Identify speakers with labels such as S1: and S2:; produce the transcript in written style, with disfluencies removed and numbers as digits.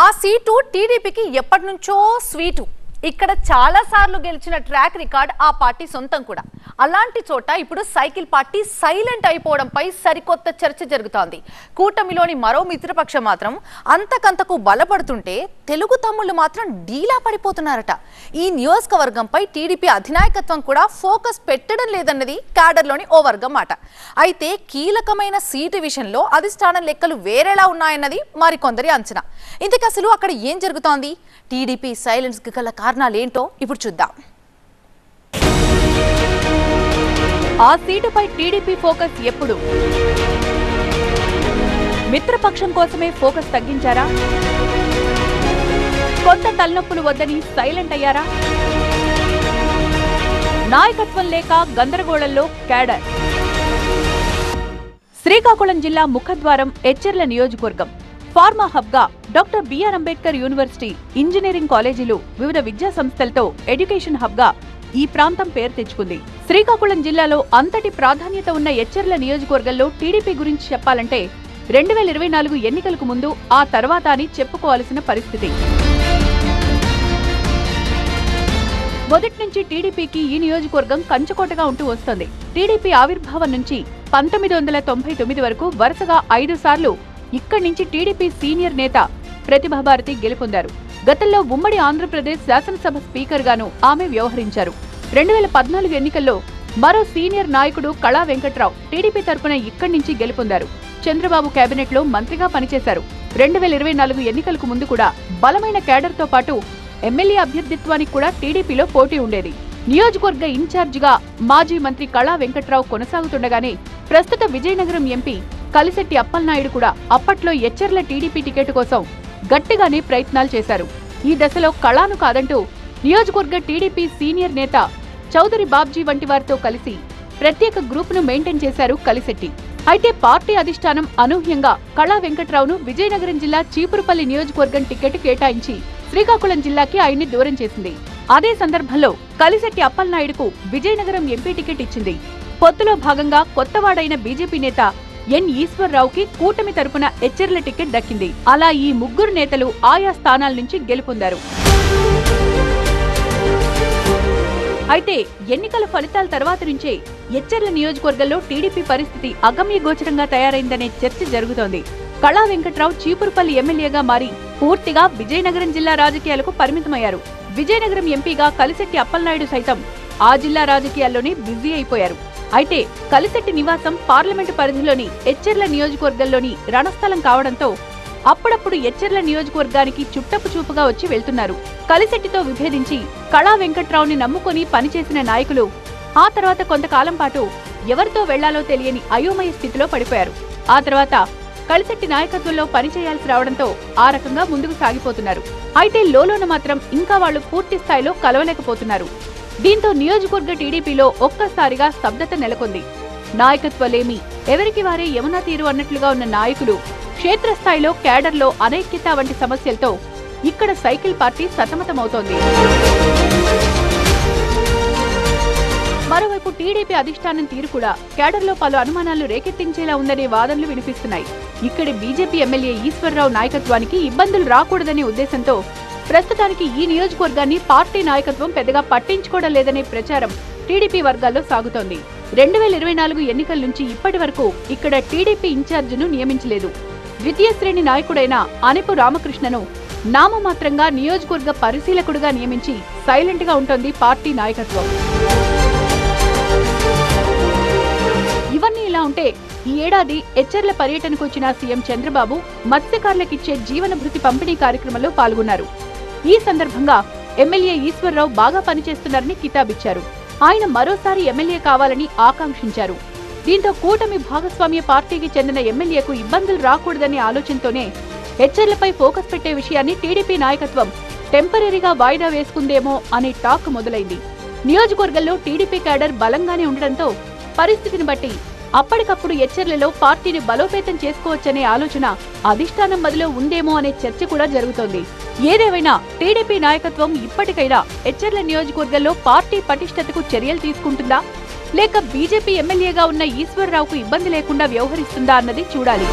S1: ఆ సీటు టీడీపీకి ఎప్పటినుంచో స్వీటు. ఇక్కడ చాలా సార్లు గెలిచిన ట్రాక్ రికార్డ్ ఆ పార్టీ సొంతం కూడా. అలాంటి చోట ఇప్పుడు సైకిల్ పార్టీ సైలెంట్ అయిపోవడంపై సరికొత్త చర్చ జరుగుతోంది. కూటమిలోని మరో మిత్రపక్షం మాత్రం అంతకంతకు బలపడుతుంటే తెలుగు తమ్ముళ్ళు మాత్రం డీలా పడిపోతున్నారట. ఈ నియోజకవర్గంపై టీడీపీ అధినాయకత్వం కూడా ఫోకస్ పెట్టడం లేదన్నది క్యాడర్లోని ఓ వర్గం మాట. అయితే కీలకమైన సీటు విషయంలో అధిష్టానం లెక్కలు వేరేలా ఉన్నాయన్నది మరికొందరి అంచనా. ఇంతకు అసలు అక్కడ ఏం జరుగుతోంది, టీడీపీ సైలెన్స్ కి గల కారణాలేంటో ఇప్పుడు చూద్దాం.
S2: ఆ సీటుపై టీడీపీ ఫోకస్ ఎప్పుడు? మిత్రపక్షం కోసమే ఫోకస్ తగ్గించారా? కొత్త తలనొప్పులు వద్దని సైలెంట్ అయ్యారా? నాయకత్వం లేక గందరగోళంలో క్యాడర్. శ్రీకాకుళం జిల్లా ముఖద్వారం ఎచ్చెర్ల నియోజకవర్గం. ఫార్మా హబ్ గా doctor BR Ambedkar university, engineering కాలేజీలు, వివిధ విద్యా సంస్థలతో ఎడ్యుకేషన్ హబ్ గా ఈ ప్రాంతం పేరు తెచ్చుకుంది. శ్రీకాకుళం జిల్లాలో అంతటి ప్రాధాన్యత ఉన్న ఎచ్చెర్ల నియోజకవర్గంలో టీడీపీ గురించి చెప్పాలంటే 2024 ఎన్నికలకు ముందు, ఆ తర్వాత అని చెప్పుకోవాల్సిన పరిస్థితి. మొదటి నుంచి టీడీపీకి ఈ నియోజకవర్గం కంచుకోటగా ఉంటూ వస్తోంది. టీడీపీ ఆవిర్భావం నుంచి 1999 వరకు వరుసగా 5 సార్లు ఇక్కడి నుంచి టీడీపీ సీనియర్ నేత ప్రతిభాభారతి గెలుపొందారు. గతంలో ఉమ్మడి ఆంధ్రప్రదేశ్ శాసనసభ స్పీకర్ గాను ఆమె వ్యవహరించారు. 2014 ఎన్నికల్లో మరో సీనియర్ నాయకుడు కళా వెంకట్రావు టీడీపీ తరపున ఇక్కడి నుంచి గెలుపొందారు. చంద్రబాబు కేబినెట్ లో మంత్రిగా పనిచేశారు. 2024 ఎన్నికలకు ముందు కూడా బలమైన క్యాడర్ తో పాటు ఎమ్మెల్యే అభ్యర్థిత్వానికి కూడా టీడీపీలో పోటీ ఉండేది. నియోజకవర్గ ఇన్ఛార్జిగా మాజీ మంత్రి కళా వెంకట్రావు కొనసాగుతుండగానే ప్రస్తుత విజయనగరం ఎంపీ కలిశెట్టి అప్పలనాయుడు కూడా అప్పట్లో ఎచ్చెర్ల టీడీపీ టికెట్ కోసం గట్టిగానే ప్రయత్నాలు చేశారు. ఈ దశలో కళాను కాదంటూ నియోజకవర్గ టీడీపీ సీనియర్ నేత చౌదరి బాబ్జీ వంటి వారితో కలిసి ప్రత్యేక గ్రూపును మెయింటైన్ చేశారు కలిశెట్టి. అయితే పార్టీ అధిష్టానం అనూహ్యంగా కళా వెంకట్రావును విజయనగరం జిల్లా చీపురుపల్లి నియోజకవర్గం టికెట్ కేటాయించి శ్రీకాకుళం జిల్లాకి ఆయన్ని దూరం చేసింది. అదే సందర్భంలో కలిశెట్టి అప్పలనాయుడుకు విజయనగరం ఎంపీ టికెట్ ఇచ్చింది. పొత్తులో భాగంగా కొత్తవాడైన బీజేపీ నేత ఎన్ ఈశ్వర్రావుకి కూటమి తరపున ఎచ్చెర్ల టికెట్ దక్కింది. అలా ఈ ముగ్గురు నేతలు ఆయా స్థానాల నుంచి గెలుపొందారు. అయితే ఎన్నికల ఫలితాల తర్వాత నుంచే ఎచ్చెర్ల నియోజకవర్గంలో టీడీపీ పరిస్థితి అగమ్యగోచరంగా తయారైందనే చర్చ జరుగుతోంది. కళా వెంకట్రావు చీపురుపల్లి ఎమ్మెల్యేగా మారి పూర్తిగా విజయనగరం జిల్లా రాజకీయాలకు పరిమితమయ్యారు. విజయనగరం ఎంపీగా కలిశెట్టి అప్పలనాయుడు సైతం ఆ జిల్లా రాజకీయాల్లోనే బిజీ అయిపోయారు. అయితే కలిశెట్టి నివాసం పార్లమెంటు పరిధిలోని ఎచ్చెర్ల నియోజకవర్గంలోని రణస్థలం కావడంతో అప్పుడప్పుడు ఎచ్చెర్ల నియోజకవర్గానికి చుట్టపు చూపుగా వచ్చి వెళ్తున్నారు. కలిశెట్టితో విభేదించి కళా వెంకట్రావుని నమ్ముకొని పనిచేసిన నాయకులు ఆ తర్వాత కొంతకాలం పాటు ఎవరితో వెళ్లాలో తెలియని అయోమయ స్థితిలో పడిపోయారు. ఆ తర్వాత కలిశెట్టి నాయకత్వంలో పనిచేయాల్సి రావడంతో ఆ రకంగా ముందుకు సాగిపోతున్నారు. అయితే లోలోన మాత్రం ఇంకా వాళ్లు పూర్తి స్థాయిలో కలవలేకపోతున్నారు. దీంతో నియోజకవర్గ టీడీపీలో ఒక్కసారిగా స్తబ్దత నెలకొంది. నాయకత్వలేమి, ఎవరికి వారే యమునా తీరు అన్నట్లుగా ఉన్న నాయకులు, క్షేత్రస్థాయిలో క్యాడర్లో అనైక్యత వంటి సమస్యలతో ఇక్కడ సైకిల్ పార్టీ సతమతమవుతోంది. మరోవైపు టీడీపీ అధిష్టానం తీరు కూడా క్యాడర్లో పలు అనుమానాలు రేకెత్తించేలా ఉందనే వాదనలు వినిపిస్తున్నాయి. ఇక్కడి బీజేపీ ఎమ్మెల్యే ఈశ్వర్రావు నాయకత్వానికి ఇబ్బందులు రాకూడదనే ఉద్దేశంతో ప్రస్తుతానికి ఈ నియోజకవర్గాన్ని పార్టీ నాయకత్వం పెద్దగా పట్టించుకోవడం లేదనే ప్రచారం టీడీపీ వర్గాల్లో సాగుతోంది. 2024 ఎన్నికల నుంచి ఇప్పటి వరకు ఇక్కడ టీడీపీ ఇన్ఛార్జిను నియమించలేదు. ద్వితీయ శ్రేణి నాయకుడైన అనెపు రామకృష్ణను నామమాత్రంగా నియోజకవర్గ పరిశీలకుడుగా నియమించి సైలెంట్ గా ఉంటోంది పార్టీ నాయకత్వం. ఇవన్నీ ఇలా ఉంటే ఈ ఏడాది ఎచ్చెర్ల పర్యటనకు వచ్చిన సీఎం చంద్రబాబు మత్స్యకారులకిచ్చే జీవన భృతి పంపిణీ కార్యక్రమంలో పాల్గొన్నారు. ఈ సందర్భంగా ఎమ్మెల్యే ఈశ్వర్రావు బాగా పనిచేస్తున్నారని కితాబిచ్చారు. ఆయన మరోసారి ఎమ్మెల్యే కావాలని ఆకాంక్షించారు. దీంతో కూటమి భాగస్వామ్య పార్టీకి చెందిన ఎమ్మెల్యేకు ఇబ్బందులు రాకూడదనే ఆలోచనతోనే ఎచ్చెర్లపై ఫోకస్ పెట్టే విషయాన్ని టీడీపీ నాయకత్వం టెంపరీగా వాయిదా వేసుకుందేమో అనే టాక్ మొదలైంది. నియోజకవర్గంలో టీడీపీ క్యాడర్ బలంగానే ఉండడంతో పరిస్థితిని బట్టి అప్పటికప్పుడు ఎచ్చెర్లలో పార్టీని బలోపేతం చేసుకోవచ్చనే ఆలోచన అధిష్టానం మదిలో ఉందేమో అనే చర్చ కూడా జరుగుతోంది. ఏదేమైనా టీడీపీ నాయకత్వం ఇప్పటికైనా ఎచ్చెర్ల నియోజకవర్గంలో పార్టీ పటిష్టతకు చర్యలు తీసుకుంటుందా, లేక బీజేపీ ఎమ్మెల్యేగా ఉన్న ఈశ్వర్రావుకు ఇబ్బంది లేకుండా వ్యవహరిస్తుందా అన్నది చూడాలి.